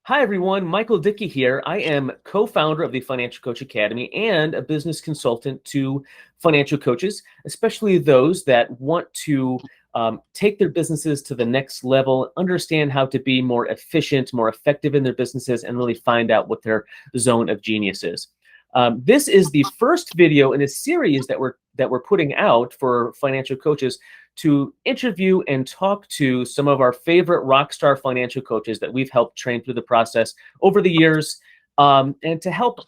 Hi, everyone. Michael Dickey here. I am co-founder of the Financial Coach Academy and a business consultant to financial coaches, especially those that want to take their businesses to the next level, understand how to be more efficient, more effective in their businesses, and really find out what their zone of genius is. This is the first video in a series that we're putting out for financial coaches to interview and talk to some of our favorite rockstar financial coaches that we've helped train through the process over the years, and to help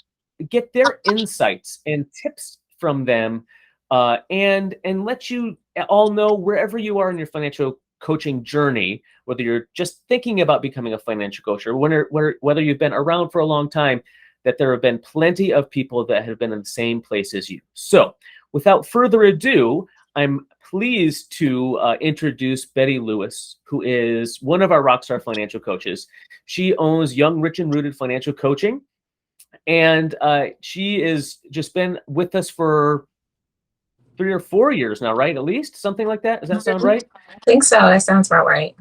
get their insights and tips from them, and let you all know wherever you are in your financial coaching journey, whether you're just thinking about becoming a financial coach or whether you've been around for a long time, that there have been plenty of people that have been in the same place as you. So without further ado, I'm pleased to introduce Betty Lewis, who is one of our Rockstar Financial Coaches. She owns Young, Rich, and Rooted Financial Coaching, and she has just been with us for 3 or 4 years now, right? At least, something like that. Does that sound right? I think so. That sounds about right.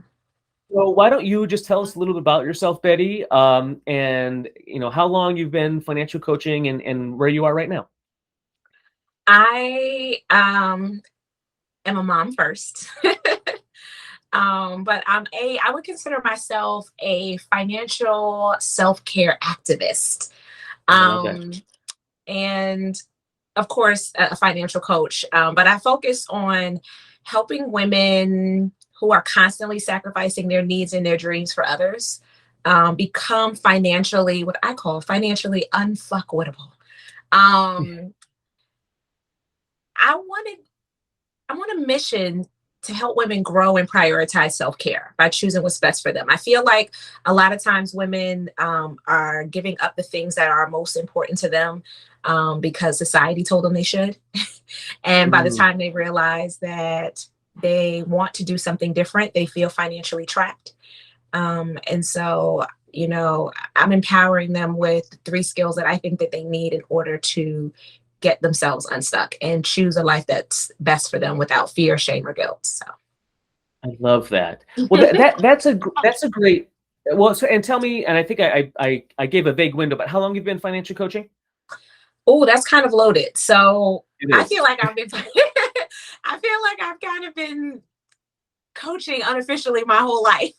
So why don't you just tell us a little bit about yourself, Betty, and how long you've been financial coaching and where you are right now. I am a mom first. But I would consider myself a financial self-care activist. And of course, a financial coach. But I focus on helping women who are constantly sacrificing their needs and their dreams for others become financially, what I call financially unfuckwittable. I'm on a mission to help women grow and prioritize self-care by choosing what's best for them. I feel like a lot of times women are giving up the things that are most important to them because society told them they should. And by the time they realize that they want to do something different, they feel financially trapped. And so, I'm empowering them with 3 skills that I think that they need in order to get themselves unstuck and choose a life that's best for them without fear, shame, or guilt. So I love that. Well, that's a great. Well, so, and tell me, and I think I gave a vague window, but how long you've been financial coaching? Oh, that's kind of loaded. So I feel like I've kind of been coaching unofficially my whole life.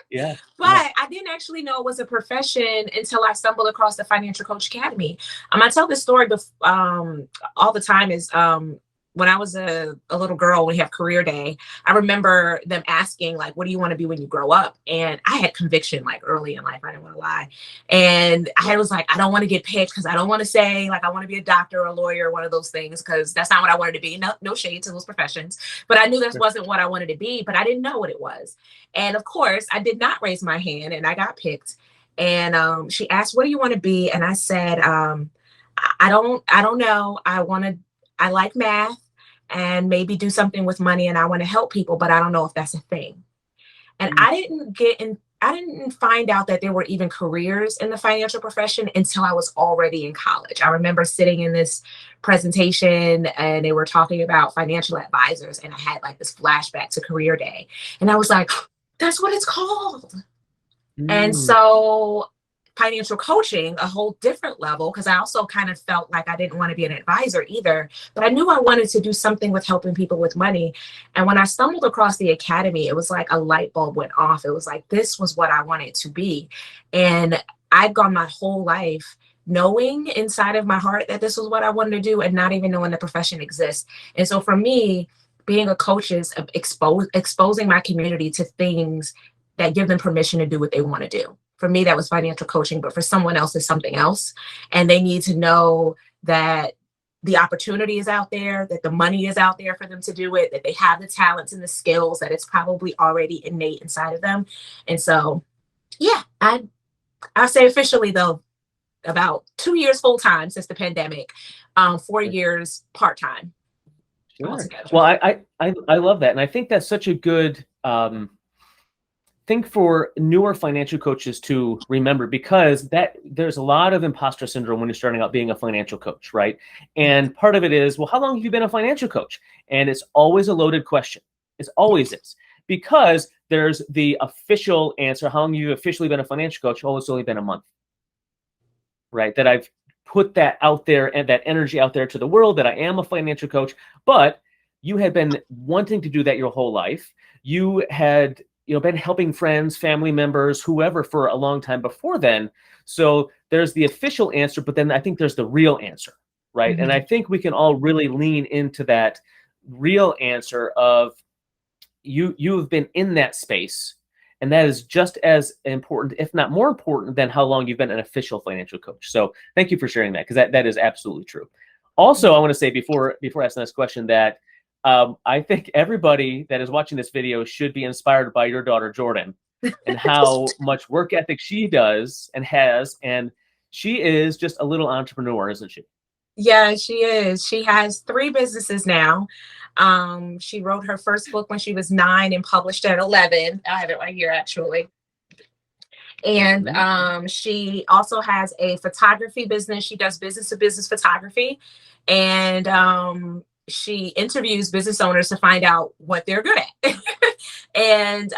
Yeah. But I didn't actually know it was a profession until I stumbled across the Financial Coach Academy. I tell this story all the time is when I was a little girl, we have career day. I remember them asking, like, what do you want to be when you grow up? And I had conviction like early in life. I didn't want to lie. And I was like, I don't want to get picked because I don't want to say like I want to be a doctor or a lawyer or one of those things, because that's not what I wanted to be. No shade to those professions. But I knew this wasn't what I wanted to be, but I didn't know what it was. And of course, I did not raise my hand and I got picked. And she asked, what do you want to be? And I said, I don't know. I like math and maybe do something with money, and I want to help people, but I don't know if that's a thing. And I didn't find out that there were even careers in the financial profession until I was already in college. I remember sitting in this presentation and they were talking about financial advisors, and I had like this flashback to career day. And I was like, that's what it's called. And so financial coaching, a whole different level, because I also kind of felt like I didn't want to be an advisor either, but I knew I wanted to do something with helping people with money. And when I stumbled across the academy, it was like a light bulb went off. It was like, this was what I wanted to be. And I'd gone my whole life knowing inside of my heart that this was what I wanted to do and not even knowing the profession exists. And so for me, being a coach is exposing my community to things that give them permission to do what they want to do. For me, that was financial coaching, but for someone else, it's something else. And they need to know that the opportunity is out there, that the money is out there for them to do it, that they have the talents and the skills, that it's probably already innate inside of them. And so, yeah, I'll say officially, though, about 2 years full time since the pandemic, 4 years part time. Sure. Well, I love that. And I think that's such a good thing for newer financial coaches to remember, because there's a lot of imposter syndrome when you're starting out being a financial coach, right? And part of it is, well, how long have you been a financial coach? And it's always a loaded question. It always is. because there's the official answer. How long have you officially been a financial coach? Oh, it's only been a month, right? That I've put that out there and that energy out there to the world that I am a financial coach, but you had been wanting to do that your whole life. You had, been helping friends, family members, whoever for a long time before then. So there's the official answer, but then I think there's the real answer, right? Mm-hmm. And I think we can all really lean into that real answer of you've been in that space. And that is just as important, if not more important, than how long you've been an official financial coach. So thank you for sharing that, because that is absolutely true. Also, I want to say before asking this question that I think everybody that is watching this video should be inspired by your daughter, Jordan, and how much work ethic she does and has. And she is just a little entrepreneur, isn't she? Yeah, she is. She has 3 businesses now. She wrote her first book when she was 9 and published at 11. I have it right here, actually. And she also has a photography business. She does business-to-business photography. And she interviews business owners to find out what they're good at. And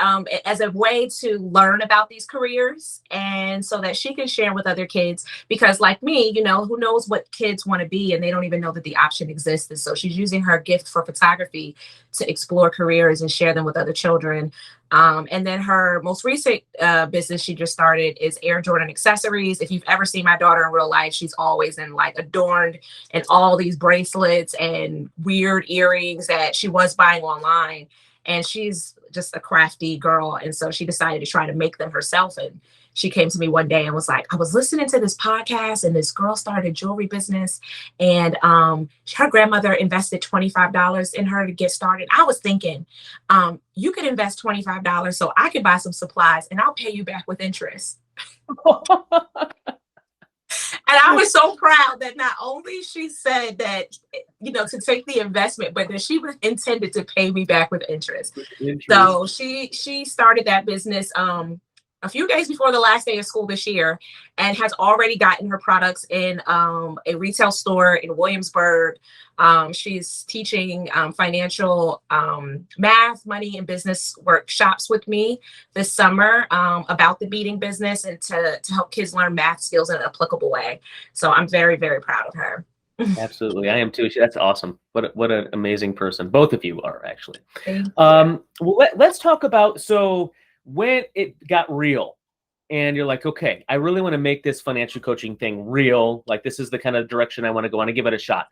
as a way to learn about these careers, and so that she can share with other kids, because like me, who knows what kids want to be and they don't even know that the option exists. And so she's using her gift for photography to explore careers and share them with other children. And then her most recent business she just started is Air Jordan accessories. If you've ever seen my daughter in real life, she's always in adorned in all these bracelets and weird earrings that she was buying online. And she's just a crafty girl. And so she decided to try to make them herself. And she came to me one day and was like, I was listening to this podcast and this girl started a jewelry business. And her grandmother invested $25 in her to get started. I was thinking, you could invest $25 so I could buy some supplies and I'll pay you back with interest. And I was so proud that not only she said that, to take the investment, but that she was intended to pay me back with interest. So she started that business a few days before the last day of school this year, and has already gotten her products in a retail store in Williamsburg. She's teaching financial math, money, and business workshops with me this summer about the beading business and to help kids learn math skills in an applicable way. So I'm very, very proud of her. Absolutely. I am too. That's awesome. What an amazing person. Both of you are, actually. Well, let's talk about, so when it got real and you're like, okay, I really want to make this financial coaching thing real. Like, this is the kind of direction I want to go. I want to give it a shot.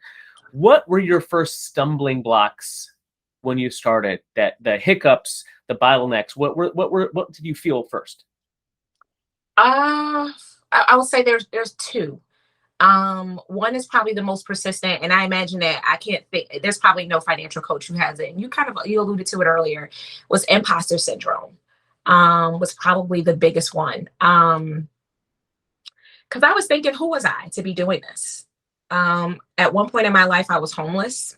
What were your first stumbling blocks when you started? The hiccups, the bottlenecks. What did you feel first? I would say there's 2. One is probably the most persistent, and I imagine that I can't think, there's probably no financial coach who has it. And you alluded to it earlier, was imposter syndrome. Was probably the biggest one. Because I was thinking, who was I to be doing this? At one point in my life, I was homeless.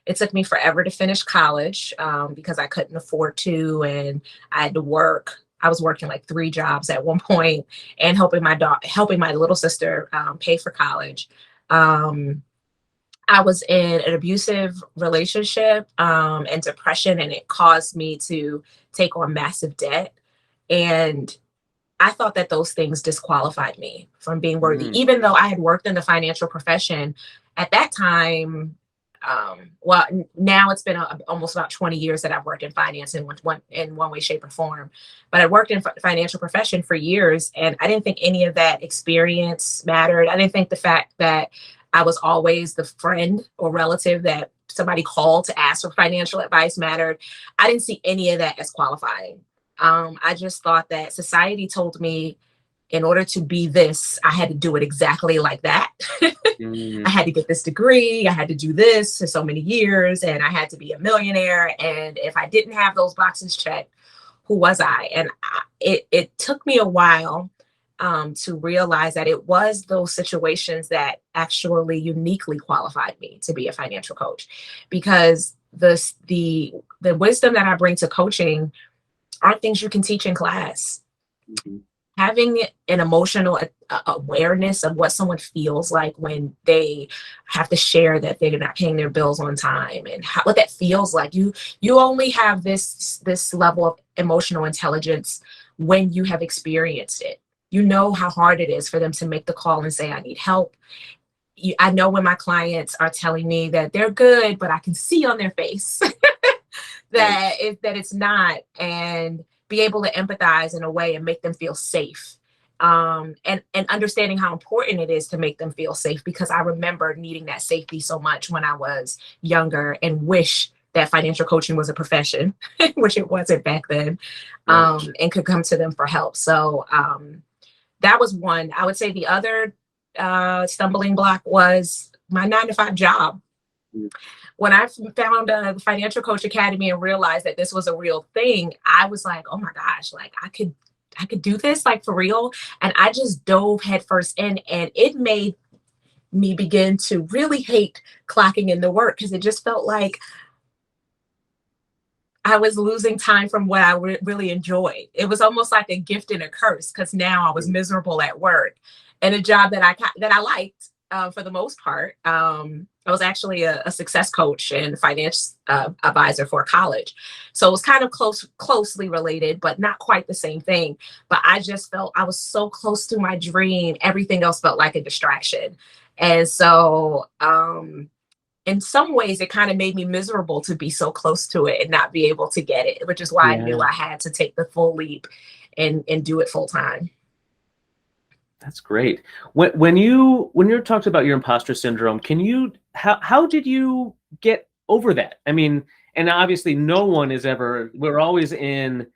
It took me forever to finish college because I couldn't afford to, and I had to work. I was working like 3 jobs at one point and helping my little sister pay for college. I was in an abusive relationship and depression, and it caused me to take on massive debt. And I thought that those things disqualified me from being worthy, even though I had worked in the financial profession at that time. Well, now it's been almost about 20 years that I've worked in finance in one way, shape, or form. But I worked in financial profession for years, and I didn't think any of that experience mattered. I didn't think the fact that I was always the friend or relative that somebody called to ask for financial advice mattered. I didn't see any of that as qualifying. I just thought that society told me in order to be this, I had to do it exactly like that. I had to get this degree. I had to do this for so many years, and I had to be a millionaire. And if I didn't have those boxes checked, who was I? And it took me a while to realize that it was those situations that actually uniquely qualified me to be a financial coach, because the wisdom that I bring to coaching aren't things you can teach in class. having an emotional awareness of what someone feels like when they have to share that they're not paying their bills on time, and what that feels like. You only have this level of emotional intelligence when you have experienced it. You know how hard it is for them to make the call and say, I need help. I know when my clients are telling me that they're good, but I can see on their face that it's not, and be able to empathize in a way and make them feel safe. And understanding how important it is to make them feel safe, because I remember needing that safety so much when I was younger, and wish that financial coaching was a profession, which it wasn't back then, and could come to them for help. So that was one. I would say the other stumbling block was my 9-to-5 job. When I found the Financial Coach Academy and realized that this was a real thing, I was like, oh my gosh, like I could do this, like, for real. And I just dove headfirst in, and it made me begin to really hate clocking in the work, because it just felt like I was losing time from what I really enjoyed. It was almost like a gift and a curse, because now I was miserable at work, and a job that I liked for the most part. I was actually a success coach and finance advisor for a college. So it was kind of closely related, but not quite the same thing. But I just felt I was so close to my dream. Everything else felt like a distraction. And so in some ways, it kind of made me miserable to be so close to it and not be able to get it, which is why I knew I had to take the full leap and do it full time. That's great. When you're talking about your imposter syndrome, how did you get over that? I mean, and obviously no one is ever, we're always in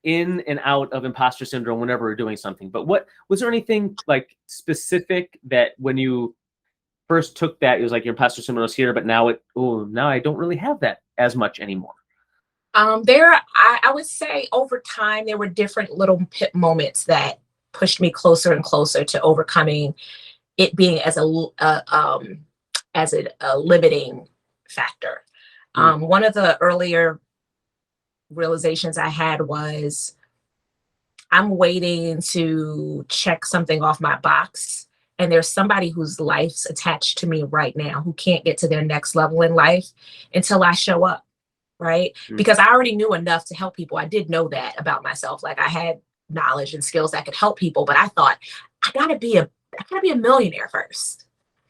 and out of imposter syndrome whenever we're doing something. But was there anything like specific that when you first took that, it was like your imposter syndrome was here, but now I don't really have that as much anymore? I would say over time, there were different little moments that pushed me closer and closer to overcoming it being as a limiting factor. One of the earlier realizations I had was, I'm waiting to check something off my box, and there's somebody whose life's attached to me right now who can't get to their next level in life until I show up, right? Because I already knew enough to help people. I did know that about myself. Like, I had knowledge and skills that could help people, but I thought, I gotta be a millionaire first.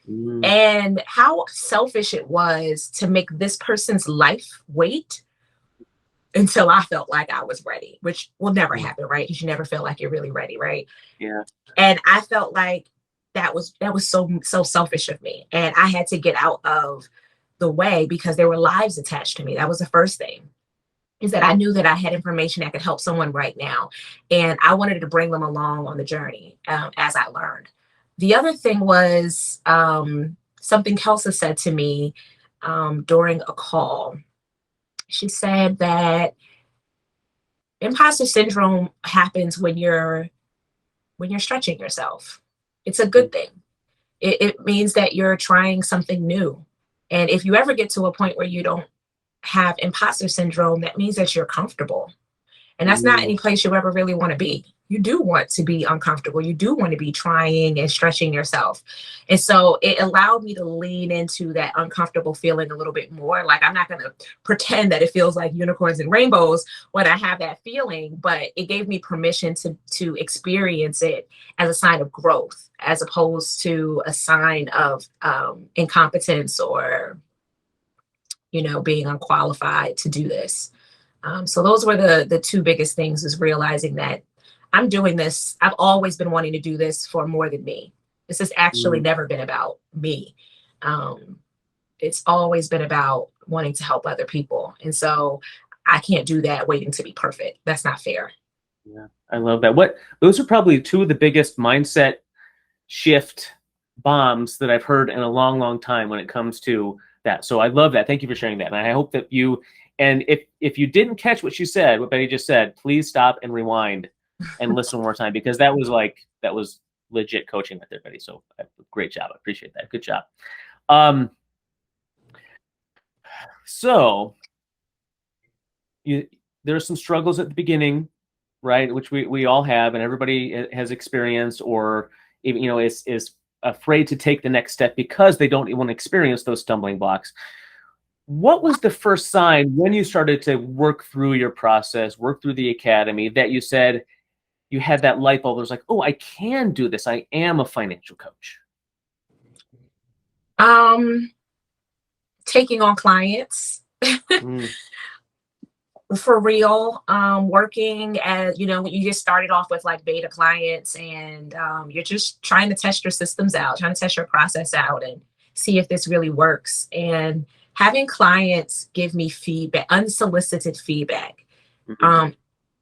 And how selfish it was to make this person's life wait until I felt like I was ready, which will never happen, right? Because you never feel like you're really ready, right? Yeah. And I felt like that was so selfish of me, and I had to get out of the way, because there were lives attached to me. That was the first thing, is that I knew that I had information that could help someone right now, and I wanted to bring them along on the journey as I learned. The other thing was something 𝗕𝗓𝗧 said to me during a call. She said that imposter syndrome happens when you're stretching yourself. It's a good thing. It means that you're trying something new. And if you ever get to a point where you don't have imposter syndrome, that means that you're comfortable. And that's not any place you ever really want to be. You do want to be uncomfortable. You do want to be trying and stretching yourself. And so it allowed me to lean into that uncomfortable feeling a little bit more. Like, I'm not going to pretend that it feels like unicorns and rainbows when I have that feeling, but it gave me permission to experience it as a sign of growth, as opposed to a sign of incompetence or, being unqualified to do this. So those were the two biggest things, is realizing that I'm doing this. I've always been wanting to do this for more than me. This has actually never been about me. It's always been about wanting to help other people. And so I can't do that waiting to be perfect. That's not fair. Yeah, I love that. Those are probably two of the biggest mindset shift bombs that I've heard in a long, long time when it comes to that. So I love that. Thank you for sharing that. And I hope that and if you didn't catch what she said, what Betty just said, please stop and rewind and listen one more time, because that was legit coaching right there, Betty. So great job. I appreciate that. Good job. So there are some struggles at the beginning right? Which we all have, and everybody has experienced, or even, is afraid to take the next step because they don't want to experience those stumbling blocks. What was the first sign when you started to work through your process, work through the academy, that you said you had that light bulb? It was like, oh, I can do this. I am a financial coach. Taking on clients. For real, working as, you just started off with like beta clients, and you're just trying to test your systems out, trying to test your process out and see if this really works. And having clients give me feedback, unsolicited feedback,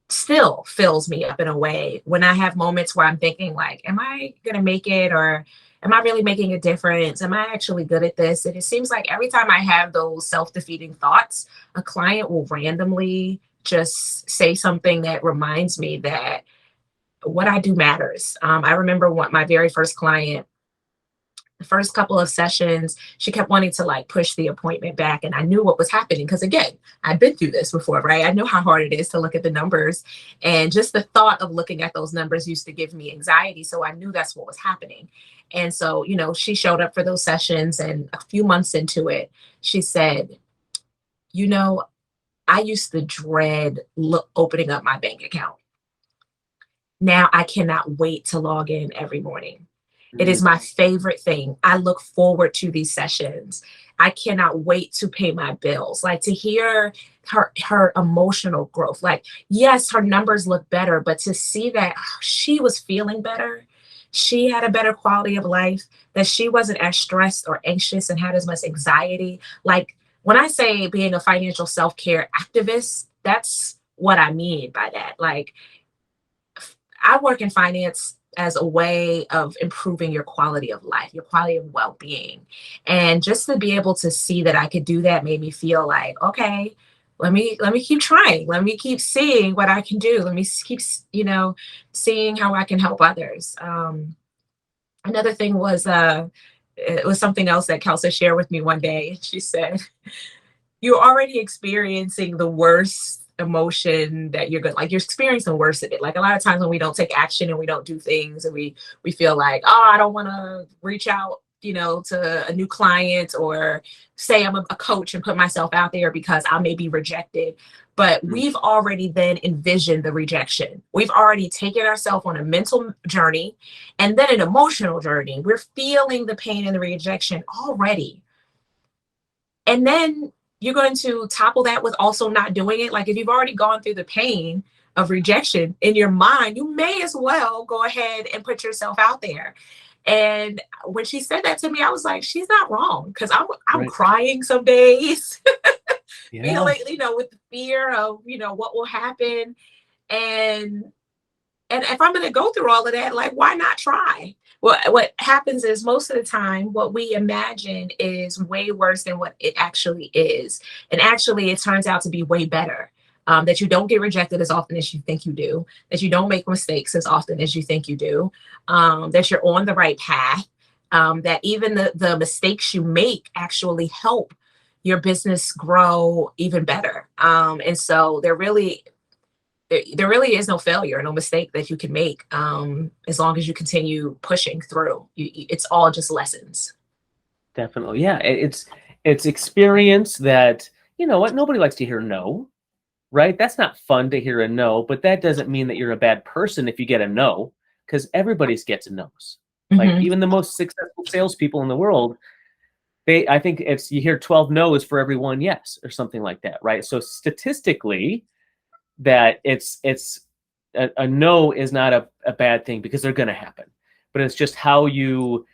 still fills me up in a way when I have moments where I'm thinking like, am I going to make it? Or am I really making a difference? Am I actually good at this? And it seems like every time I have those self-defeating thoughts, a client will randomly just say something that reminds me that what I do matters. I remember my very first client, the first couple of sessions, she kept wanting to like push the appointment back. And I knew what was happening because, again, I've been through this before, right? I know how hard it is to look at the numbers. And just the thought of looking at those numbers used to give me anxiety. So I knew that's what was happening. And so, she showed up for those sessions, and a few months into it, she said, I used to dread opening up my bank account. Now I cannot wait to log in every morning. It is my favorite thing. I look forward to these sessions. I cannot wait to pay my bills. Like, to hear her emotional growth. Like, yes, her numbers look better, but to see that she was feeling better, she had a better quality of life, that she wasn't as stressed or anxious and had as much anxiety. Like, when I say being a financial self-care activist, that's what I mean by that. Like, I work in finance as a way of improving your quality of life, your quality of well-being. And just to be able to see that I could do that made me feel like, okay, let me keep trying. Let me keep seeing what I can do. Let me keep, seeing how I can help others. Another thing was, it was something else that 𝗕𝗓𝗧 shared with me one day. She said, you're already experiencing the worst emotion that you're you're experiencing worse of it. Like, a lot of times when we don't take action and we don't do things, and we feel like, oh, I don't want to reach out, to a new client, or say I'm a coach and put myself out there because I may be rejected. But we've already then envisioned the rejection. We've already taken ourselves on a mental journey and then an emotional journey. We're feeling the pain and the rejection already. And then you're going to topple that with also not doing it. Like, if you've already gone through the pain of rejection in your mind, you may as well go ahead and put yourself out there. And when she said that to me, I was like, she's not wrong, because I'm crying some days, feeling, with the fear of, what will happen. And if I'm going to go through all of that, like, why not try? Well, what happens is, most of the time, what we imagine is way worse than what it actually is. And actually, it turns out to be way better. That you don't get rejected as often as you think you do, that you don't make mistakes as often as you think you do, that you're on the right path, that even the mistakes you make actually help your business grow even better. And so there really is no failure, no mistake that you can make, as long as you continue pushing through. It's all just lessons. Definitely. Yeah. It's experience that, nobody likes to hear no, right? That's not fun to hear a no, but that doesn't mean that you're a bad person if you get a no, because everybody gets no's. Like, even the most successful salespeople in the world, I think you hear 12 no's for every one yes, or something like that, right? So statistically, that it's a no is not a bad thing, because they're going to happen, but it's just how you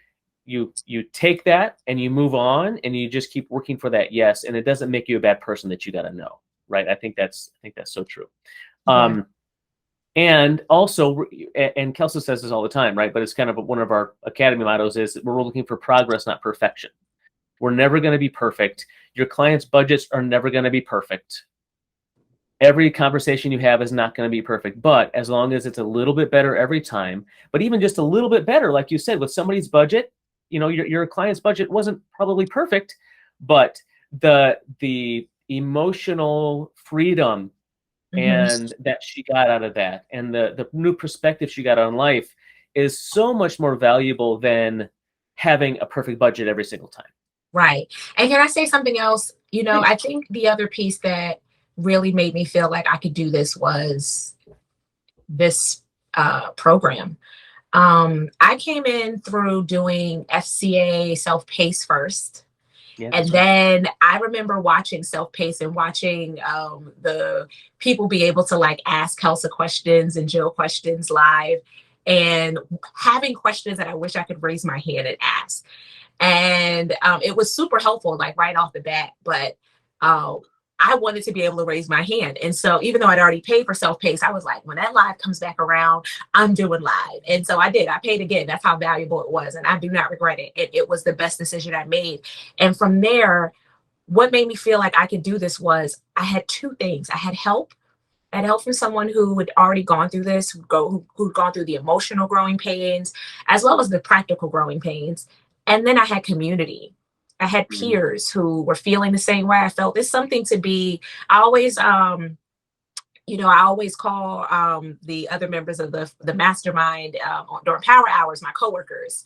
take that and you move on, and you just keep working for that yes, and it doesn't make you a bad person that you got a no, right? I think that's so true. Yeah. And also, and 𝗕𝗓𝗧 says this all the time, right? But it's kind of one of our academy mottos is, we're looking for progress, not perfection. We're never going to be perfect. Your clients' budgets are never going to be perfect. Every conversation you have is not going to be perfect, but as long as it's a little bit better every time, but even just a little bit better, like you said, with somebody's budget, your client's budget wasn't probably perfect, but the emotional freedom and that she got out of that, and the new perspective she got on life is so much more valuable than having a perfect budget every single time. Right. And can I say something else? You know, Please. I think the other piece that really made me feel like I could do this was this program. I came in through doing FCA self-paced first. Yeah, And then I remember watching self-paced and watching the people be able to like ask 𝗕𝗓𝗧𝗬𝗓 questions and Jill questions live, and having questions that I wish I could raise my hand and ask. And it was super helpful, like right off the bat. But I wanted to be able to raise my hand. And so even though I'd already paid for self-paced, I was like, when that live comes back around, I'm doing live. And so I did. I paid again. That's how valuable it was. And I do not regret it. It was the best decision I made. And from there, what made me feel like I could do this was I had two things. I had help. I had help from someone who had already gone through this, who'd gone through the emotional growing pains, as well as the practical growing pains. And then I had community. I had peers who were feeling the same way I felt. There's something to be, I always, you know, I always call the other members of the mastermind during power hours, my coworkers.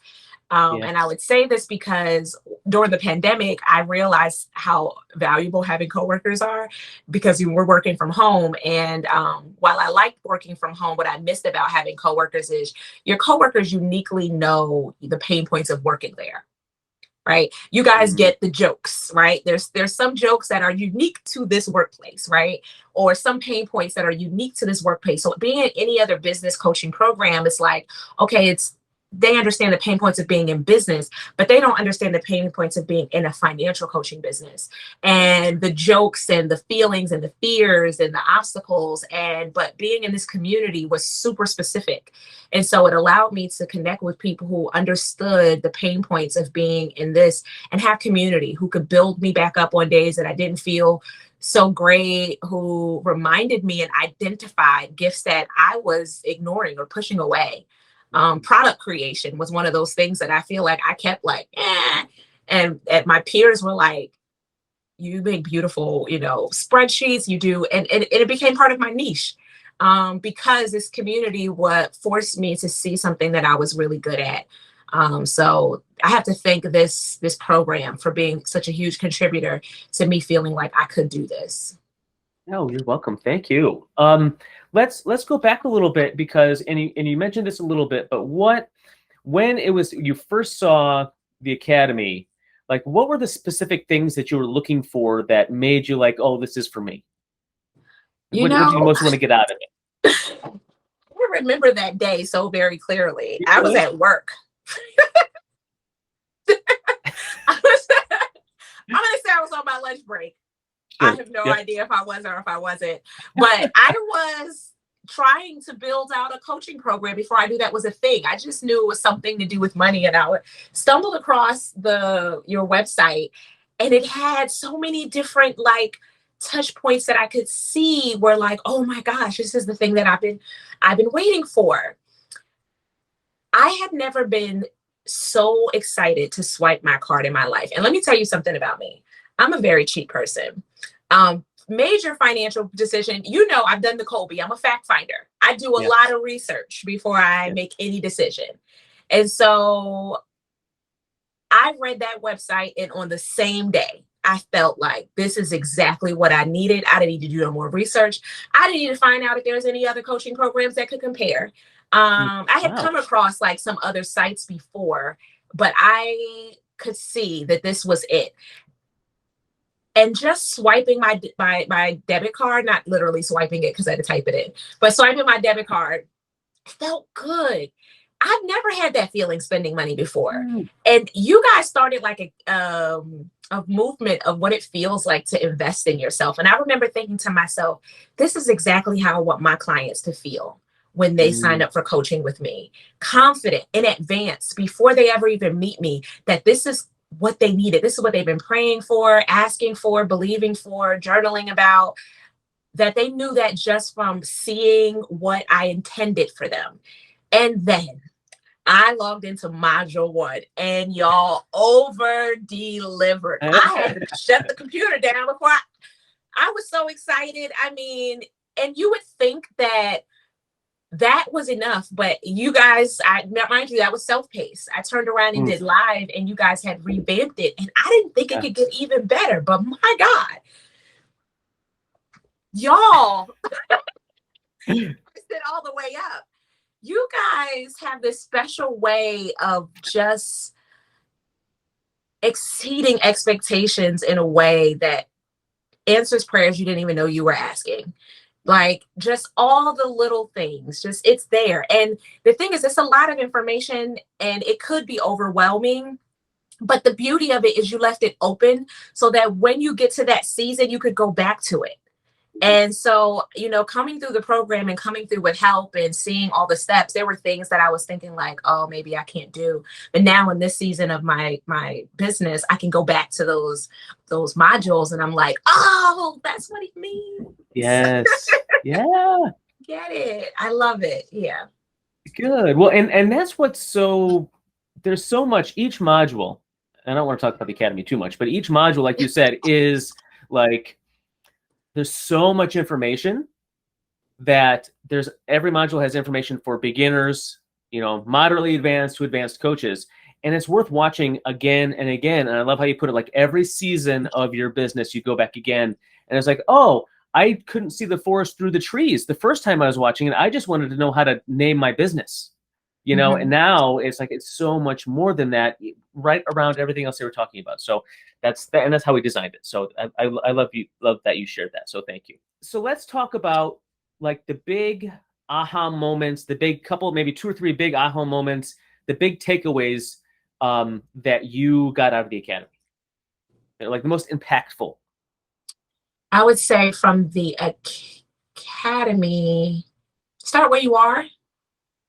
And I would say this because during the pandemic, I realized how valuable having coworkers are, because we're working from home. And while I liked working from home, what I missed about having coworkers is your coworkers uniquely know the pain points of working there. Right? You guys get the jokes, right? There's some jokes that are unique to this workplace, right? Or some pain points that are unique to this workplace. So being in any other business coaching program, it's like, okay, they understand the pain points of being in business, but they don't understand the pain points of being in a financial coaching business, and the jokes and the feelings and the fears and the obstacles. But being in this community was super specific. And so it allowed me to connect with people who understood the pain points of being in this, and have community who could build me back up on days that I didn't feel so great, who reminded me and identified gifts that I was ignoring or pushing away. Product creation was one of those things that I feel like I kept like, and my peers were like, you make beautiful, you know, spreadsheets, you do. And it became part of my niche because this community forced me to see something that I was really good at. So I have to thank this program for being such a huge contributor to me feeling like I could do this. No, you're welcome. Thank you. Let's go back a little bit, because and you mentioned this a little bit, but when it was you first saw the Academy, like what were the specific things that you were looking for that made you like, oh, this is for me? What do you most want to get out of it? I remember that day so very clearly. I was at work. I'm gonna say I was on my lunch break. I have no idea if I was or if I wasn't, but I was trying to build out a coaching program before I knew that was a thing. I just knew it was something to do with money, and I stumbled across your website, and it had so many different like touch points that I could see were like, oh my gosh, this is the thing that I've been waiting for. I had never been so excited to swipe my card in my life. And let me tell you something about me. I'm a very cheap person. Major financial decision, you know, I've done the Colby. I'm a fact finder. I do a lot of research before I make any decision. And so I read that website, and on the same day, I felt like this is exactly what I needed. I didn't need to do no more research. I didn't need to find out if there's any other coaching programs that could compare. I had come across like some other sites before, but I could see that this was it. And just swiping my debit card, not literally swiping it because I had to type it in, but swiping my debit card felt good. I've never had that feeling spending money before. And you guys started like a movement of what it feels like to invest in yourself. And I remember thinking to myself, this is exactly how I want my clients to feel when they sign up for coaching with me. Confident in advance, before they ever even meet me, that this is what they needed. This is what they've been praying for, asking for, believing for, journaling about, that they knew that just from seeing what I intended for them. And then I logged into module 1, and y'all over delivered. I had to shut the computer down before I was so excited. I mean, And you would think that that was enough, but you guys, mind you, that was self-paced. I turned around and did live, and you guys had revamped it, and I didn't think it could get even better. But my God, y'all, it all the way up. You guys have this special way of just exceeding expectations in a way that answers prayers you didn't even know you were asking. Like, just all the little things, just it's there. And the thing is, it's a lot of information and it could be overwhelming. But the beauty of it is you left it open so that when you get to that season, you could go back to it. And so, you know, coming through the program and coming through with help and seeing all the steps, there were things that I was thinking like, oh, maybe I can't do. But now in this season of my business, I can go back to those modules and I'm like, oh, that's what it means. Yes. Yeah. Get it. I love it. Yeah. Good. Well, and that's what's there's so much, each module, and I don't want to talk about the Academy too much, but each module, like you said, is like, there's so much information that every module has information for beginners, you know, moderately advanced to advanced coaches. And it's worth watching again and again. And I love how you put it, like every season of your business, you go back again. And it's like, oh, I couldn't see the forest through the trees the first time I was watching it. I just wanted to know how to name my business, you know, and now it's like, it's so much more than that, right around everything else they were talking about. So that's how we designed it. So I love that you shared that. So thank you. So let's talk about like the big aha moments, the big couple, maybe 2 or 3 big aha moments, the big takeaways that you got out of the Academy, like the most impactful. I would say from the Academy, start where you are.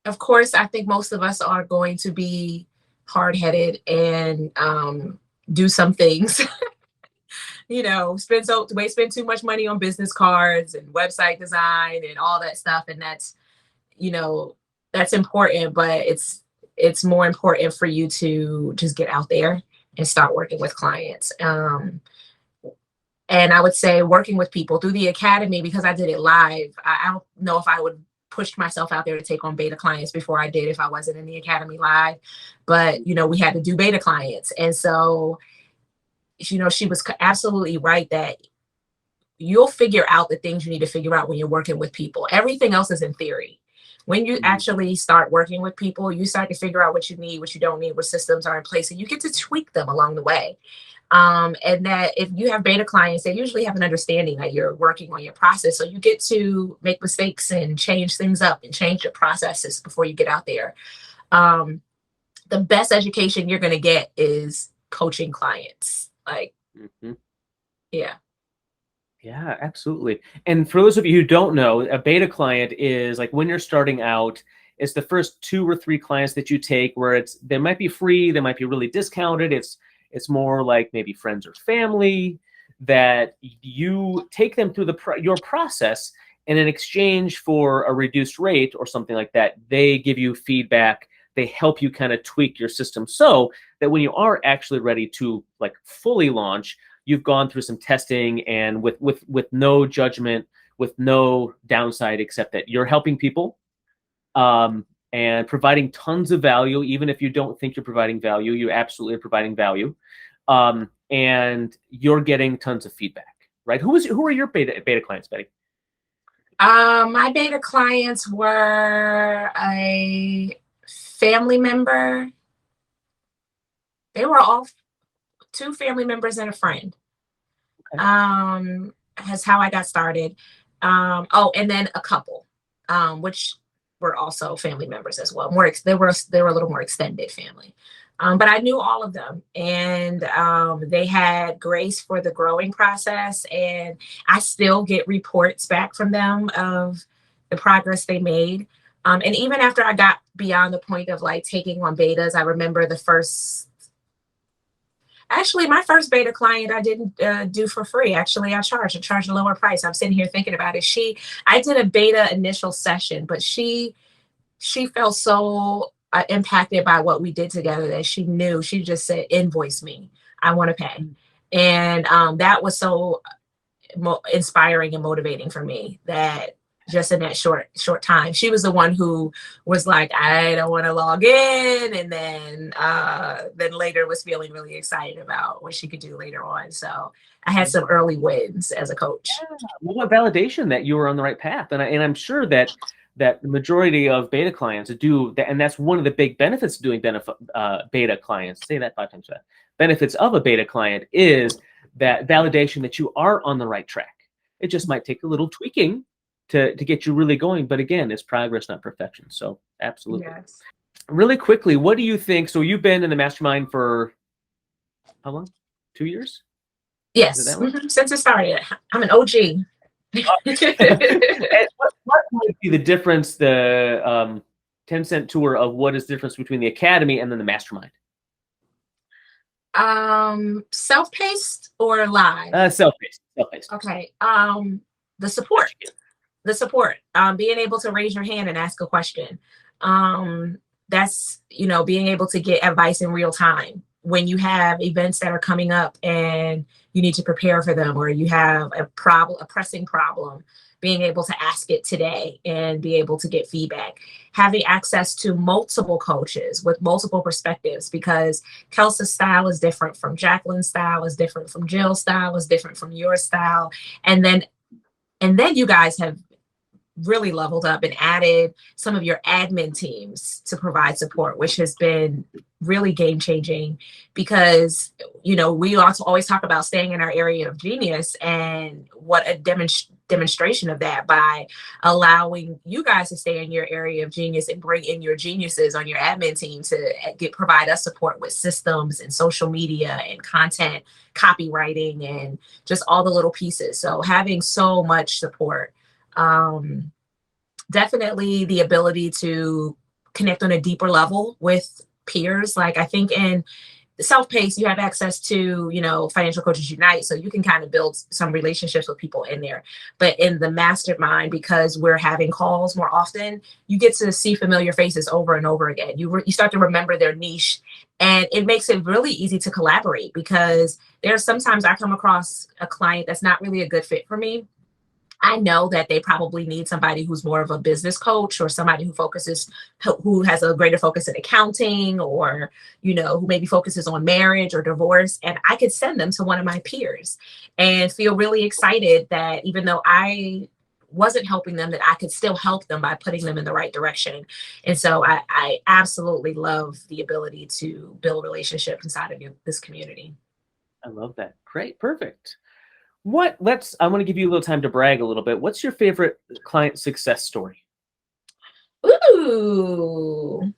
Of course, I think most of us are going to be hard-headed and do some things, you know, spend too much money on business cards and website design and all that stuff. And that's, you know, that's important, but it's more important for you to just get out there and start working with clients. And I would say working with people through the Academy, because I did it live, I don't know if I would push myself out there to take on beta clients before I did if I wasn't in the Academy live. But, you know, we had to do beta clients. And so, you know, she was absolutely right that you'll figure out the things you need to figure out when you're working with people. Everything else is in theory. When you actually start working with people, you start to figure out what you need, what you don't need, what systems are in place, and you get to tweak them along the way. And that if you have beta clients, they usually have an understanding that you're working on your process. So you get to make mistakes and change things up and change your processes before you get out there. The best education you're going to get is coaching clients. Like, yeah. Yeah, absolutely. And for those of you who don't know, a beta client is like when you're starting out, it's the first 2 or 3 clients that you take where they might be free, they might be really discounted. It's more like maybe friends or family that you take them through your process, and in exchange for a reduced rate or something like that, they give you feedback. They help you kind of tweak your system so that when you are actually ready to like fully launch, you've gone through some testing and with no judgment, with no downside, except that you're helping people and providing tons of value. Even if you don't think you're providing value, you absolutely are providing value. And you're getting tons of feedback, right? Who are your beta clients, Betty? My beta clients were a family member. They were all 2 family members and a friend. Okay. That's how I got started. And then a couple, which were also family members as well. They were a little more extended family. But I knew all of them, and they had grace for the growing process. And I still get reports back from them of the progress they made. And even after I got beyond the point of like taking on betas, I remember my first beta client I didn't do for free. Actually, I charged a lower price. I'm sitting here thinking about it. I did a beta initial session, but she felt so impacted by what we did together that she just said, invoice me. I want to pay. And that was so inspiring and motivating for me, that just in that short time, she was the one who was like, I don't want to log in. And then later was feeling really excited about what she could do later on. So I had some early wins as a coach. Yeah. Well, what validation that you were on the right path. And I'm sure that the majority of beta clients do that. And that's one of the big benefits of doing beta clients. Say that 5 times fast. Benefits of a beta client is that validation that you are on the right track. It just might take a little tweaking to get you really going. But again, it's progress, not perfection. So absolutely. Yes. Really quickly, what do you think? So you've been in the mastermind for how long? 2 years? Yes. Since it started. I'm an OG. What might be the difference, the 10-cent tour of what is the difference between the academy and then the mastermind? Self-paced or live? Self-paced. Okay. The support, being able to raise your hand and ask a question. That's, being able to get advice in real time when you have events that are coming up and you need to prepare for them, or you have a pressing problem, being able to ask it today and be able to get feedback, having access to multiple coaches with multiple perspectives, because 𝗕𝗓𝗧𝗧𝗬's style is different from Jacqueline's style, is different from Jill's style, is different from your style. And then you guys have really leveled up and added some of your admin teams to provide support, which has been really game changing, because, we also always talk about staying in our area of genius, and what a demonstration of that by allowing you guys to stay in your area of genius and bring in your geniuses on your admin team to provide us support with systems and social media and content, copywriting, and just all the little pieces. So having so much support. Definitely the ability to connect on a deeper level with peers. Like, I think in the self-paced, you have access to, Financial Coaches Unite, so you can kind of build some relationships with people in there. But in the mastermind, because we're having calls more often, you get to see familiar faces over and over again. You start to remember their niche, and it makes it really easy to collaborate, because there's sometimes I come across a client that's not really a good fit for me. I know that they probably need somebody who's more of a business coach, or somebody who has a greater focus in accounting, or, who maybe focuses on marriage or divorce. And I could send them to one of my peers and feel really excited that even though I wasn't helping them, that I could still help them by putting them in the right direction. And so I absolutely love the ability to build relationships inside of this community. I love that. Great. Perfect. I want to give you a little time to brag a little bit. What's your favorite client success story? Ooh.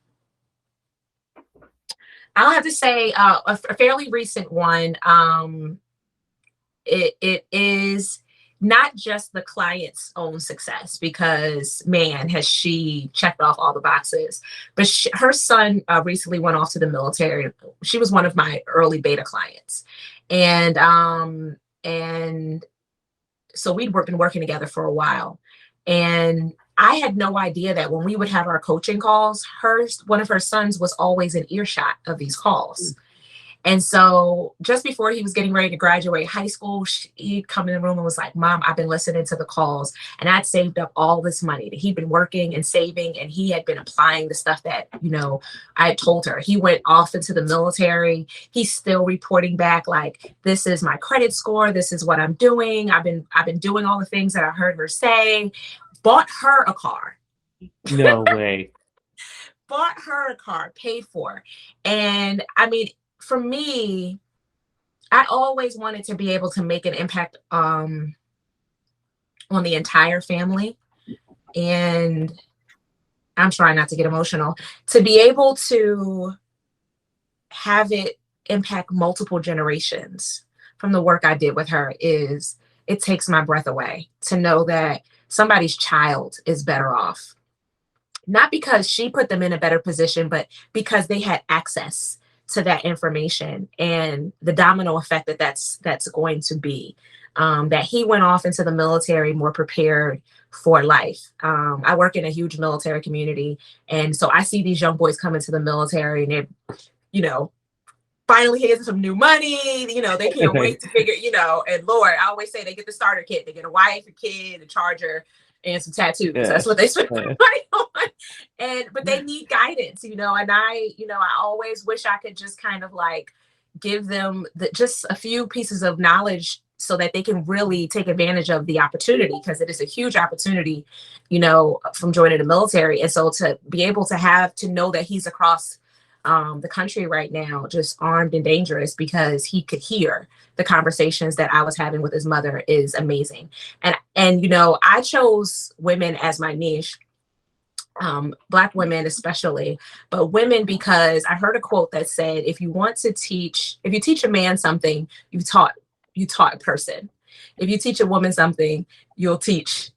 I'll have to say a fairly recent one. It is not just the client's own success, because, man, has she checked off all the boxes. But her son recently went off to the military. She was one of my early beta clients. And so we'd been working together for a while. And I had no idea that when we would have our coaching calls, one of her sons was always in earshot of these calls. And so just before he was getting ready to graduate high school, he'd come in the room and was like, Mom, I've been listening to the calls, and I'd saved up all this money that he'd been working and saving, and he had been applying the stuff that, I had told her. He went off into the military. He's still reporting back like, this is my credit score. This is what I'm doing. I've been doing all the things that I heard her say. Bought her a car. No way. Bought her a car, paid for. And I mean, for me, I always wanted to be able to make an impact on the entire family. And I'm trying not to get emotional. To be able to have it impact multiple generations from the work I did with her, it takes my breath away to know that somebody's child is better off. Not because she put them in a better position, but because they had access to that information, and the domino effect that's going to be, that he went off into the military more prepared for life. I work in a huge military community, and so I see these young boys come into the military, and they're, finally getting some new money. You know, they can't wait to figure, you know, and Lord, I always say they get the starter kit. They get a wife, a kid, a charger, and some tattoos. Yeah. That's what they spend money on. But they need guidance, you know, and I always wish I could just kind of like give them just a few pieces of knowledge so that they can really take advantage of the opportunity, because it is a huge opportunity, you know, from joining the military. And so to be able to know that he's across the country right now, just armed and dangerous, because he could hear the conversations that I was having with his mother, is amazing. And you know, I chose women as my niche, Black women especially, but women, because I heard a quote that said, if you teach a man something, you taught a person. If you teach a woman something, you'll teach,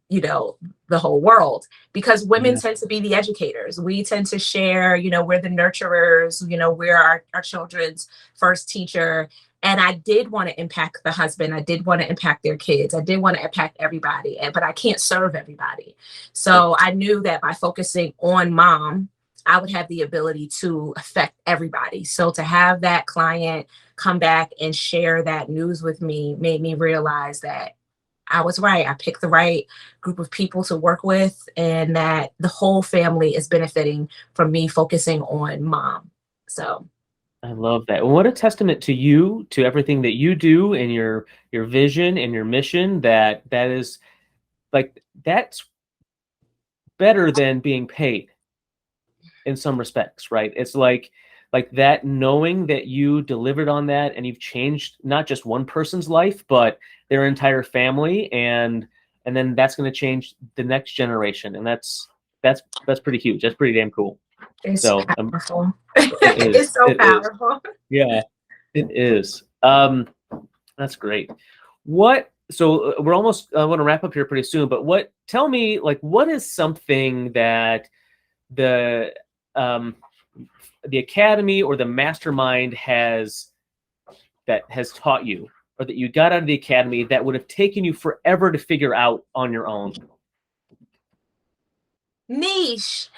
you know, the whole world, because women tend to be the educators. We tend to share, you know, we're the nurturers, you know, we're our children's first teacher. And I did want to impact the husband. I did want to impact their kids. I did want to impact everybody, but I can't serve everybody. So I knew that by focusing on mom, I would have the ability to affect everybody. So to have that client come back and share that news with me made me realize that I was right. I picked the right group of people to work with, and that the whole family is benefiting from me focusing on mom. So I love that. What a testament to you, to everything that you do, and your vision and your mission. That is like, that's better than being paid in some respects, right? It's like that, knowing that you delivered on that and you've changed not just one person's life, but their entire family, and then that's going to change the next generation, and that's pretty huge. That's pretty damn cool. It's so powerful. It's so powerful. Yeah, it is. That's great. So we're almost, I want to wrap up here pretty soon, but tell me, like, what is something that the academy or the mastermind has taught you, or that you got out of the academy, that would have taken you forever to figure out on your own? Niche.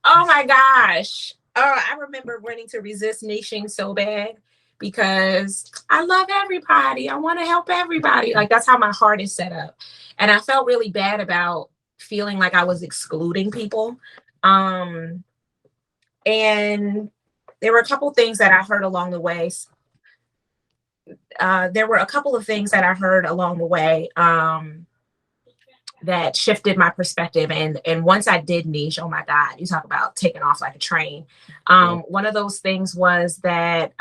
Oh my gosh. I remember wanting to resist niching so bad, because I love everybody. I want to help everybody. Like, that's how my heart is set up. And I felt really bad about feeling like I was excluding people. And there were a couple things that I heard along the way. That shifted my perspective. And once I did niche, oh my God, you talk about taking off like a train. One of those things was that,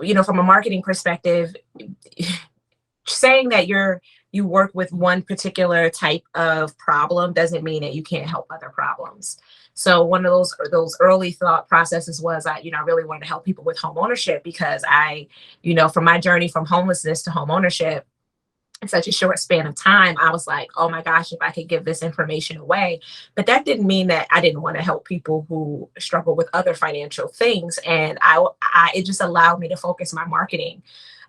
you know, from a marketing perspective, saying that you work with one particular type of problem doesn't mean that you can't help other problems. So one of those early thought processes was, I really wanted to help people with home ownership, because from my journey from homelessness to home ownership in such a short span of time, I was like, oh my gosh, if I could give this information away. But that didn't mean that I didn't want to help people who struggle with other financial things. And it just allowed me to focus my marketing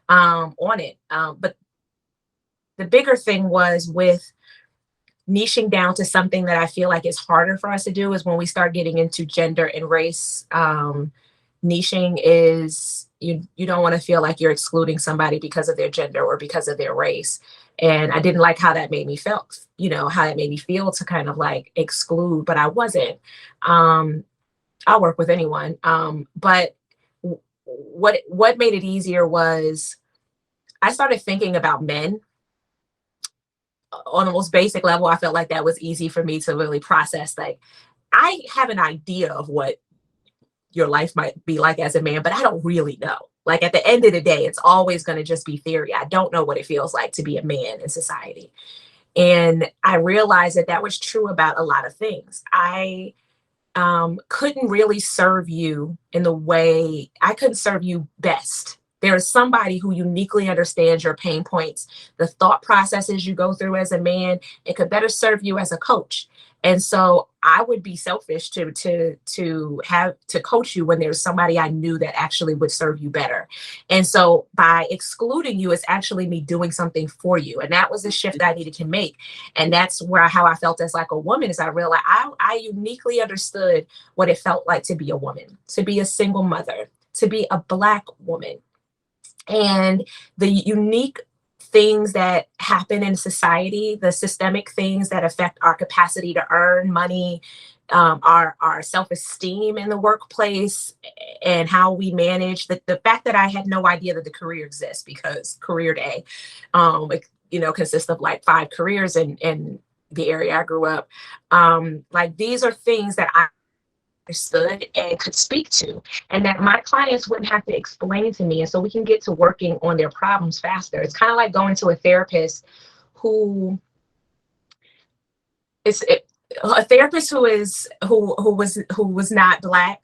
on it. But the bigger thing was with niching down to something that I feel like is harder for us to do, is when we start getting into gender and race. Niching is, you don't want to feel like you're excluding somebody because of their gender or because of their race. And I didn't like how that made me feel, how it made me feel to kind of like exclude, but I wasn't. I'll work with anyone. But what made it easier was I started thinking about men on the most basic level. I felt like that was easy for me to really process. Like, I have an idea of what your life might be like as a man, but I don't really know. Like, at the end of the day, it's always going to just be theory. I don't know what it feels like to be a man in society. And I realized that was true about a lot of things. I couldn't really serve you in the way I couldn't serve you best. There is somebody who uniquely understands your pain points, the thought processes you go through as a man, and could better serve you as a coach. And so I would be selfish to have to coach you when there's somebody I knew that actually would serve you better. And so by excluding you, it's actually me doing something for you. And that was the shift I needed to make. And that's how I felt as like a woman, is I realized I uniquely understood what it felt like to be a woman, to be a single mother, to be a Black woman, and the unique things that happen in society, the systemic things that affect our capacity to earn money, our self-esteem in the workplace, and how we manage the fact that I had no idea that the career exists, because career day, consists of like 5 careers in the area I grew up. Like, these are things that I understood and could speak to, and that my clients wouldn't have to explain to me. And so we can get to working on their problems faster. It's kind of like going to a therapist who is a therapist who was not Black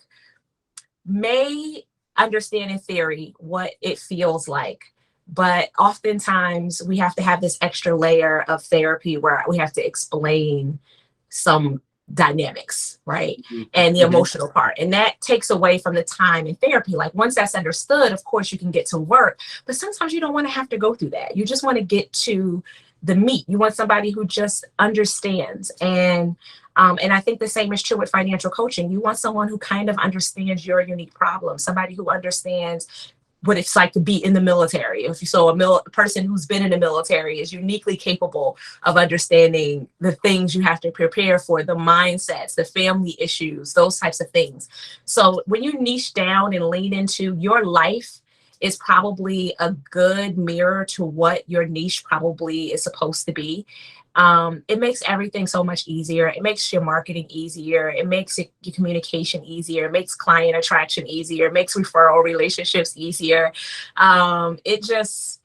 may understand in theory what it feels like. But oftentimes we have to have this extra layer of therapy where we have to explain some dynamics, right? Mm-hmm. And the emotional part. And that takes away from the time in therapy. Like, once that's understood, of course, you can get to work. But sometimes you don't want to have to go through that. You just want to get to the meat. You want somebody who just understands. And I think the same is true with financial coaching. You want someone who kind of understands your unique problem, somebody who understands what it's like to be in the military. A person who's been in the military is uniquely capable of understanding the things you have to prepare for, the mindsets, the family issues, those types of things. So when you niche down and lean into your life, is probably a good mirror to what your niche probably is supposed to be. It makes everything so much easier. It makes your marketing easier. It makes your communication easier. It makes client attraction easier. It makes referral relationships easier. It's just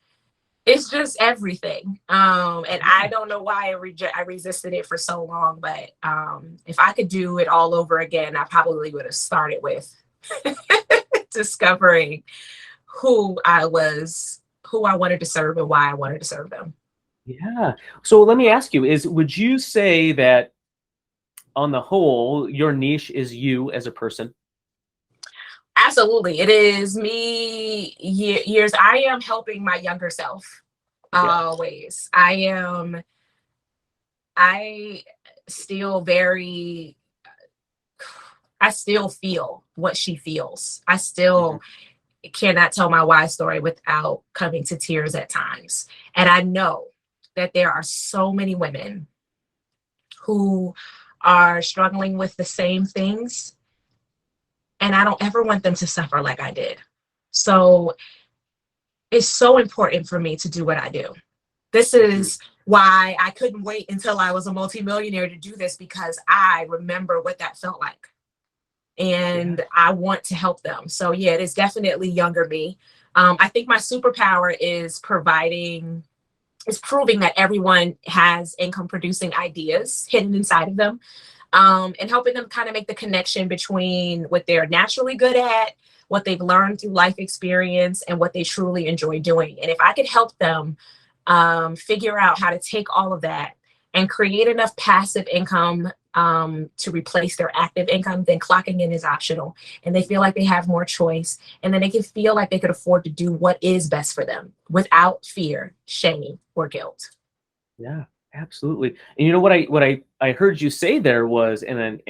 everything. And I don't know why I resisted it for so long, but if I could do it all over again, I probably would have started with discovering who I wanted to serve and why I wanted to serve them. Yeah. So let me ask you, would you say that on the whole, your niche is you as a person? Absolutely. It is me years. I am helping my younger self always. I still feel what she feels. I still cannot tell my why story without coming to tears at times. And I know that there are so many women who are struggling with the same things, and I don't ever want them to suffer like I did. So it's so important for me to do what I do. This is why I couldn't wait until I was a multimillionaire to do this, because I remember what that felt like. And I want to help them. So yeah, it is definitely younger me. I think my superpower is proving that everyone has income producing ideas hidden inside of them, and helping them kind of make the connection between what they're naturally good at, what they've learned through life experience, and what they truly enjoy doing. And if I could help them figure out how to take all of that and create enough passive income to replace their active income, then clocking in is optional, and they feel like they have more choice, and then they can feel like they could afford to do what is best for them without fear, shame, or guilt. Yeah, absolutely. And you know what I heard you say there was, and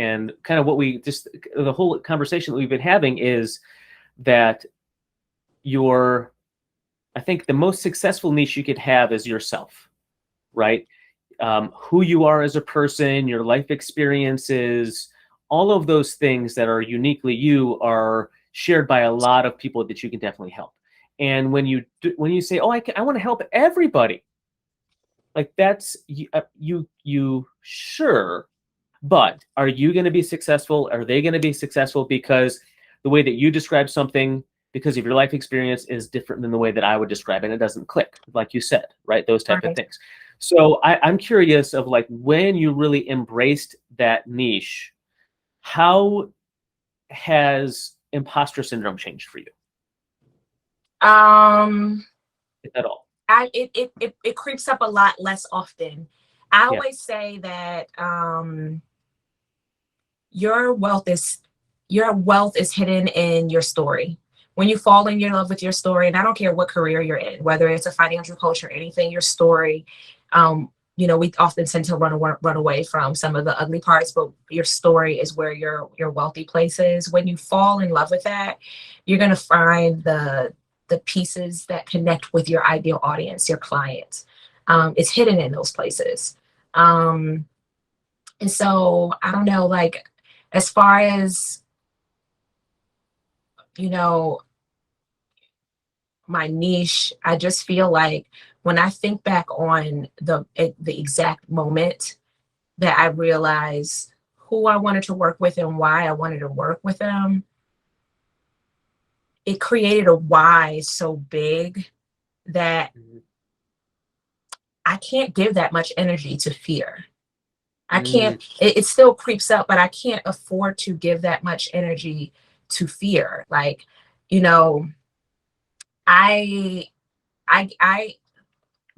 kind of what the whole conversation that we've been having is that I think the most successful niche you could have is yourself, right? Who you are as a person, your life experiences, all of those things that are uniquely you are shared by a lot of people that you can definitely help. And when you say, "Oh, I want to help everybody," like that's you sure, but are you going to be successful? Are they going to be successful? Because the way that you describe something, because of your life experience, is different than the way that I would describe it. And it doesn't click, like you said, right? Those type of things. So I'm curious of, like, when you really embraced that niche, how has imposter syndrome changed for you? If at all. It creeps up a lot less often. I always say that your wealth is hidden in your story. When you fall in love with your story, and I don't care what career you're in, whether it's a financial coach or anything, your story, we often tend to run away from some of the ugly parts, but your story is where your wealthy place is. When you fall in love with that, you're going to find the pieces that connect with your ideal audience, your client. It's hidden in those places. And so I don't know, like, as far as, my niche, I just feel like when I think back on the exact moment that I realized who I wanted to work with and why I wanted to work with them, it created a why so big that I can't give that much energy to fear. I can't, it still creeps up, but I can't afford to give that much energy to fear. Like,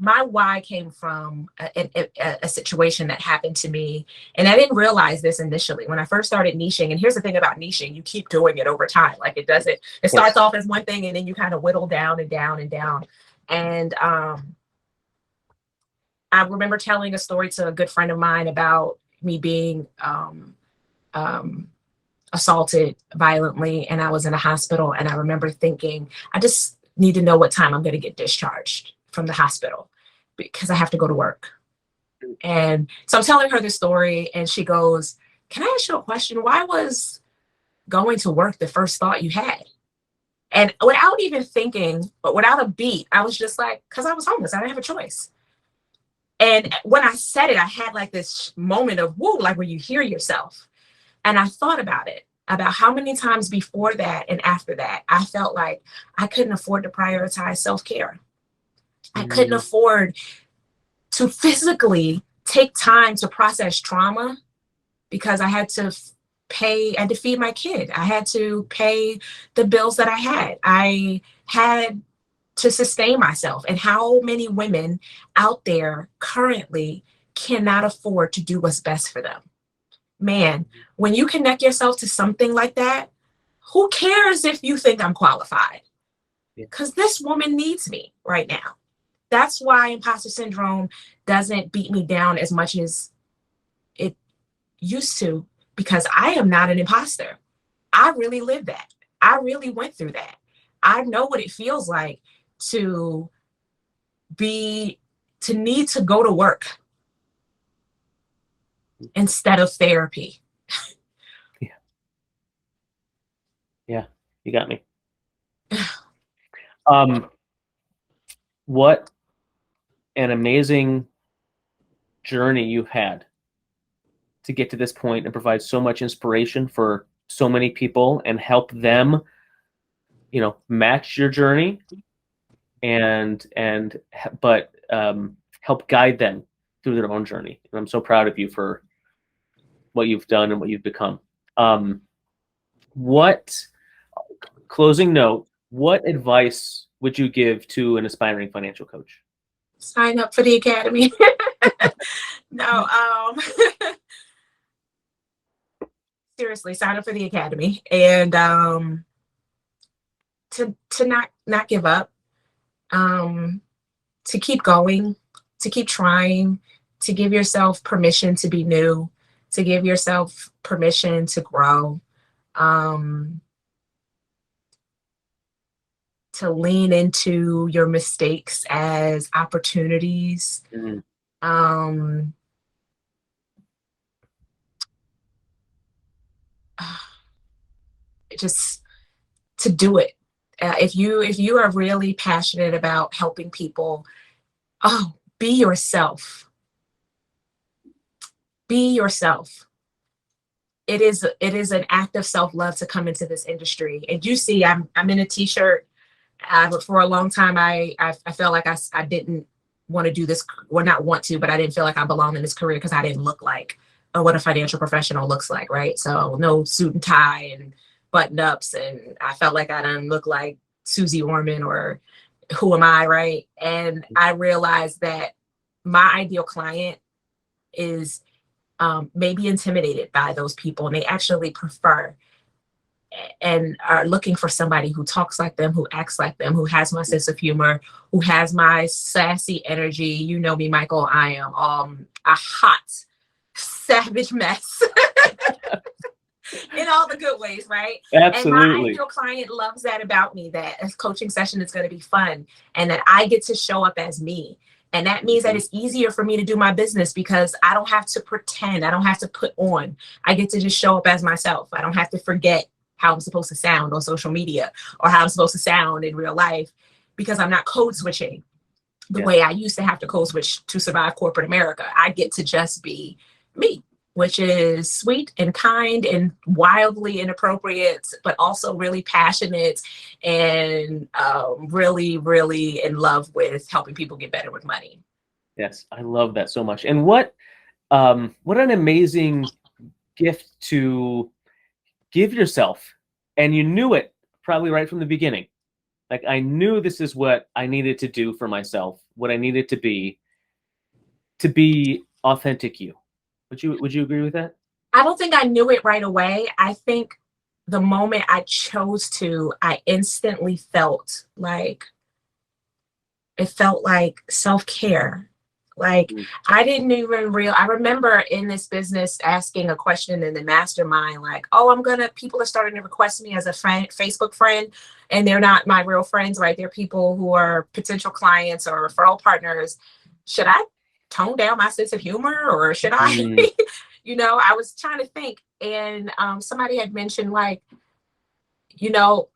my why came from a situation that happened to me. And I didn't realize this initially when I first started niching. And here's the thing about niching, you keep doing it over time. Like it starts off as one thing and then you kind of whittle down and down and down. And I remember telling a story to a good friend of mine about me being assaulted violently, and I was in a hospital. And I remember thinking, I just need to know what time I'm going to get discharged from the hospital because I have to go to work. And so I'm telling her this story, and she goes, "Can I ask you a question? Why was going to work the first thought you had?" And without even thinking, but without a beat, I was just like, because I was homeless. I didn't have a choice. And when I said it, I had like this moment of woo, like where you hear yourself. And I thought about it, about how many times before that and after that, I felt like I couldn't afford to prioritize self-care. I couldn't afford to physically take time to process trauma because I had to feed my kid. I had to pay the bills that I had. I had to sustain myself. And how many women out there currently cannot afford to do what's best for them? Man, when you connect yourself to something like that, who cares if you think I'm qualified? Because this woman needs me right now. That's why imposter syndrome doesn't beat me down as much as it used to, because I am not an imposter. I really lived that. I really went through that. I know what it feels like to need to go to work instead of therapy. Yeah, you got me. What an amazing journey you've had to get to this point and provide so much inspiration for so many people and help them, match your journey but help guide them through their own journey. And I'm so proud of you for what you've done and what you've become. What closing note, what advice would you give to an aspiring financial coach? Sign up for the academy. No, seriously, sign up for the academy and to not give up, to keep going, to keep trying, to give yourself permission to be new, to give yourself permission to grow, to lean into your mistakes as opportunities. Just to do it. If you are really passionate about helping people, be yourself. Be yourself. It is an act of self-love to come into this industry. And you see, I'm in a t-shirt. For a long time, I felt like I didn't want to do this, or not want to, but I didn't feel like I belonged in this career because I didn't look like what a financial professional looks like, right? So no suit and tie and button-ups, and I felt like I didn't look like Susie Orman or who am I, right? And I realized that my ideal client is maybe intimidated by those people, and they actually prefer and are looking for somebody who talks like them, who acts like them, who has my sense of humor, who has my sassy energy. You know me, Michael. I am a hot, savage mess in all the good ways, right? Absolutely. And my ideal client loves that about me, that a coaching session is going to be fun and that I get to show up as me. And that means that it's easier for me to do my business because I don't have to pretend. I don't have to put on. I get to just show up as myself. I don't have to forget how I'm supposed to sound on social media or how I'm supposed to sound in real life because I'm not code switching the way I used to have to code switch to survive corporate America. I get to just be me, which is sweet and kind and wildly inappropriate, but also really passionate and really, really in love with helping people get better with money. Yes, I love that so much. And what an amazing gift to give yourself. And you knew it probably right from the beginning. Like, I knew this is what I needed to do for myself, what I needed to be authentic you. Would you agree with that? I don't think I knew it right away. I think the moment I chose to, I instantly felt like self-care. Like I didn't even I remember in this business asking a question in the mastermind, like, oh, people are starting to request me as a friend, Facebook friend, and they're not my real friends, right? They're people who are potential clients or referral partners. Should I tone down my sense of humor or should I, you know, I was trying to think, and somebody had mentioned like, you know,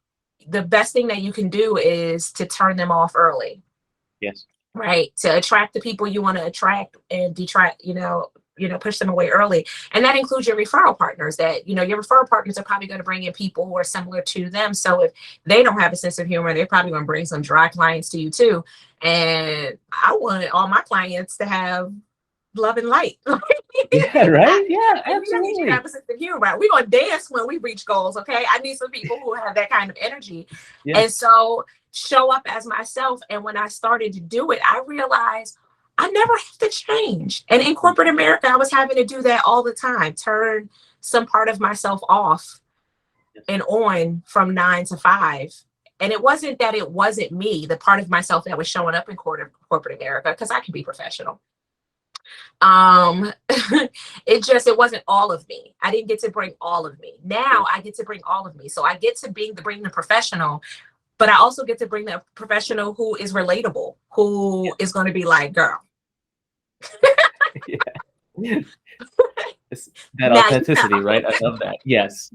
the best thing that you can do is to turn them off early. Yes. Right. To attract the people you want to attract and detract, push them away early. And that includes your referral partners that, your referral partners are probably going to bring in people who are similar to them. So if they don't have a sense of humor, they're probably going to bring some dry clients to you too. And I want all my clients to have love and light. Yeah, right? Yeah, absolutely. You have a sense of humor. Right? We're going to dance when we reach goals, okay? I need some people who have that kind of energy. Yes. And so show up as myself. And when I started to do it, I realized I never have to change. And in corporate America, I was having to do that all the time, turn some part of myself off and on from 9 to 5. And it wasn't that it wasn't me, the part of myself that was showing up in corporate America, because I can be professional. It wasn't all of me. I didn't get to bring all of me. Now I get to bring all of me. So I get to bring the professional, but I also get to bring the professional who is relatable, who is going to be like, girl. That authenticity, right? I love that. Yes.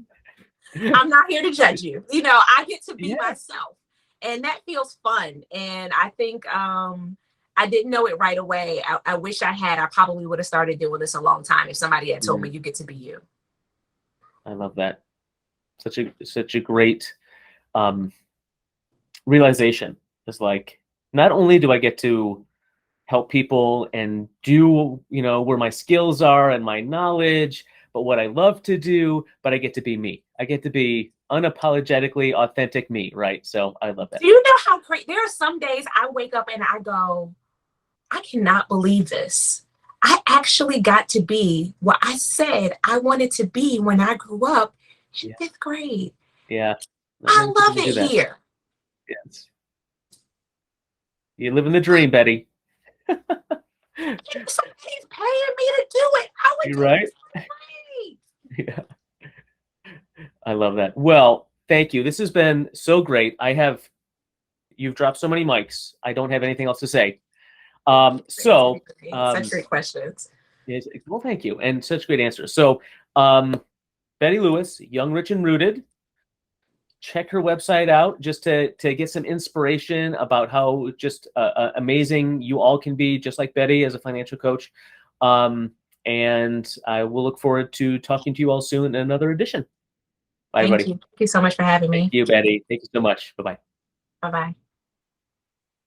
I'm not here to judge you. I get to be myself, and that feels fun. And I think I didn't know it right away. I wish I had. I probably would have started doing this a long time if somebody had told me you get to be you. I love that. Such a great realization. It's like, not only do I get to help people and do, where my skills are and my knowledge, but what I love to do, but I get to be me. I get to be unapologetically authentic me, right? So I love that. Do you know how great? There are some days I wake up and I go, I cannot believe this. I actually got to be what I said I wanted to be when I grew up in 5th grade. Yeah. I love it here. Yes. You're living the dream, Betty. Somebody's paying me to do it. I would do right? Yeah. I love that. Well, thank you. This has been so great. You've dropped so many mics. I don't have anything else to say. Such great questions. Yes, well, thank you. And such great answers. So, Betty Lewis, Young, Rich, and Rooted. Check her website out just to get some inspiration about how just amazing you all can be, just like Betty as a financial coach. And I will look forward to talking to you all soon in another edition. Bye, everybody. Thank you so much for having me. Thank you, Betty. Thank you so much. Bye-bye. Bye-bye.